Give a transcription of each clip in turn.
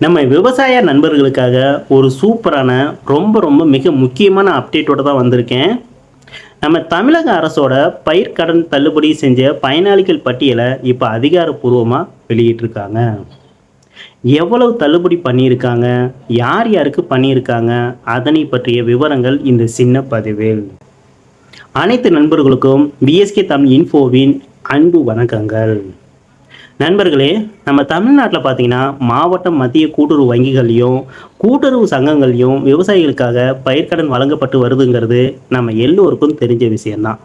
நம்ம விவசாய நண்பர்களுக்காக ஒரு சூப்பரான ரொம்ப மிக முக்கியமான அப்டேட்டோட தான் வந்திருக்கேன். நம்ம தமிழக அரசோட பயிர்க்கடன் தள்ளுபடி செஞ்ச பயனாளிகள் பட்டியலை இப்போ அதிகாரப்பூர்வமா வெளியிட்டிருக்காங்க. எவ்வளவு தள்ளுபடி பண்ணியிருக்காங்க, யார் யாருக்கு பண்ணியிருக்காங்க, அதனை பற்றிய விவரங்கள் இந்த சின்ன பதிவில். அனைத்து நண்பர்களுக்கும் பிஎஸ்கே தமிழ் இன்ஃபோவின் அன்பு வணக்கங்கள். நண்பர்களே, நம்ம தமிழ்நாட்டில் பார்த்தீங்கன்னா மாவட்டம் மத்திய கூட்டுறவு வங்கிகள்லையும் கூட்டுறவு சங்கங்கள்லையும் விவசாயிகளுக்காக பயிர்க்கடன் வழங்கப்பட்டு வருதுங்கிறது நம்ம எல்லோருக்கும் தெரிஞ்ச விஷயம்தான்.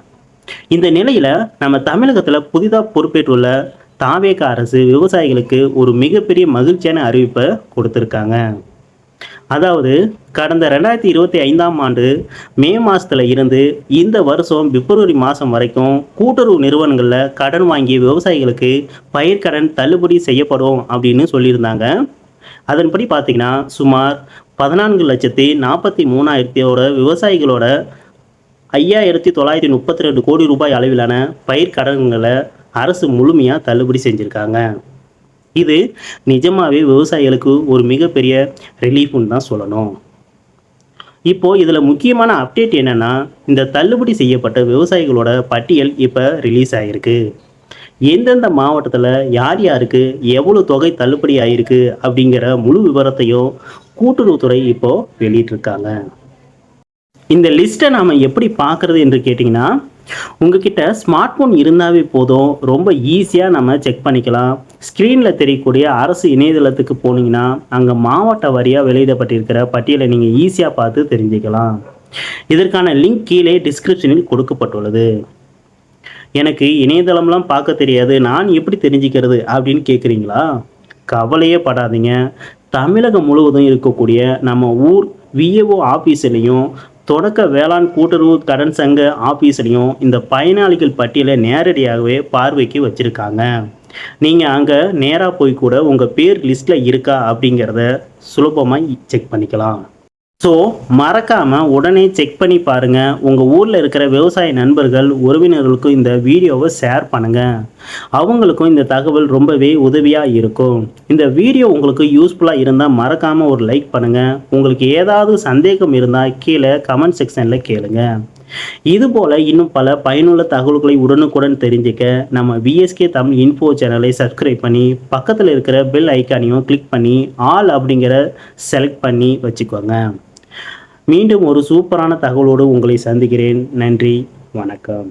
இந்த நிலையில் நம்ம தமிழகத்தில் புதிதாக பொறுப்பேற்றுள்ள தாவேக அரசு விவசாயிகளுக்கு ஒரு மிகப்பெரிய மகிழ்ச்சியான அறிவிப்பை கொடுத்துருக்காங்க. அதாவது கடந்த 2025ஆம் ஆண்டு மே மாதத்தில் இருந்து இந்த வருஷம் பிப்ரவரி மாதம் வரைக்கும் கூட்டுறவு நிறுவனங்களில் கடன் வாங்கிய விவசாயிகளுக்கு பயிர்க்கடன் தள்ளுபடி செய்யப்படும் அப்படின்னு சொல்லியிருந்தாங்க. அதன்படி பார்த்தீங்கன்னா சுமார் 14,43,000 விவசாயிகளோட 5,932 கோடி ரூபாய் அளவிலான பயிர்க்கடன்களை அரசு முழுமையாக தள்ளுபடி செஞ்சுருக்காங்க. இது நிஜமாவே விவசாயிகளுக்கு ஒரு மிகப்பெரிய ரிலீஃப்னு தான் சொல்லணும். இப்போ இதில் முக்கியமான அப்டேட் என்னன்னா, இந்த தள்ளுபடி செய்யப்பட்ட விவசாயிகளோட பட்டியல் இப்போ ரிலீஸ் ஆகிருக்கு. எந்தெந்த மாவட்டத்தில் யார் யாருக்கு எவ்வளோ தொகை தள்ளுபடி ஆகிருக்கு அப்படிங்கிற முழு விவரத்தையும் கூட்டுறவுத்துறை இப்போ வெளியிட்டிருக்காங்க. இந்த லிஸ்ட்டை நாம் எப்படி பார்க்குறது என்று கேட்டிங்கன்னா, உங்ககிட்ட ஸ்மார்ட் ஃபோன் இருந்தாவே போதும், ரொம்ப ஈஸியாக நம்ம செக் பண்ணிக்கலாம். ஸ்க்ரீனில் தெரியக்கூடிய அரசு இணையதளத்துக்கு போனீங்கன்னா அங்கே மாவட்ட வாரியாக வெளியிடப்பட்டிருக்கிற பட்டியலை நீங்கள் ஈஸியாக பார்த்து தெரிஞ்சுக்கலாம். இதற்கான லிங்க் கீழே டிஸ்கிரிப்ஷனில் கொடுக்கப்பட்டுள்ளது. எனக்கு இணையதளம்லாம் பார்க்க தெரியாது, நான் எப்படி தெரிஞ்சுக்கிறது அப்படின்னு கேட்குறீங்களா? கவலையே படாதீங்க. தமிழகம் முழுவதும் இருக்கக்கூடிய நம்ம ஊர் விஏஓ ஆஃபீஸ்லேயும் தொடக்க வேளாண் கூட்டுறவு கடன் சங்க ஆஃபீஸ்லையும் இந்த பயனாளிகள் பட்டியலை நேரடியாகவே பார்வைக்கு வச்சுருக்காங்க. நீங்கள் அங்கே நேராக போய் கூட உங்கள் பேர் லிஸ்ட்டில் இருக்கா அப்படிங்கிறத சுலபமாக செக் பண்ணிக்கலாம். ஸோ மறக்காமல் உடனே செக் பண்ணி பாருங்கள். உங்கள் ஊரில் இருக்கிற விவசாய நண்பர்கள் உறவினர்களுக்கும் இந்த வீடியோவை ஷேர் பண்ணுங்கள். அவங்களுக்கும் இந்த தகவல் ரொம்பவே உதவியாக இருக்கும். இந்த வீடியோ உங்களுக்கு யூஸ்ஃபுல்லாக இருந்தால் மறக்காமல் ஒரு லைக் பண்ணுங்கள். உங்களுக்கு ஏதாவது சந்தேகம் இருந்தால் கீழே கமெண்ட் செக்ஷனில் கேளுங்க. இதுபோல் இன்னும் பல பயனுள்ள தகவல்களை உடனுக்குடன் தெரிஞ்சுக்க நம்ம பிஎஸ்கே தமிழ் இன்ஃபோ சேனலை சப்ஸ்கிரைப் பண்ணி பக்கத்தில் இருக்கிற பெல் ஐக்கானையும் கிளிக் பண்ணி ஆல் அப்படிங்கிற செலக்ட் பண்ணி வச்சுக்கோங்க. மீண்டும் ஒரு சூப்பரான தகவலோடு உங்களை சந்திக்கிறேன். நன்றி, வணக்கம்.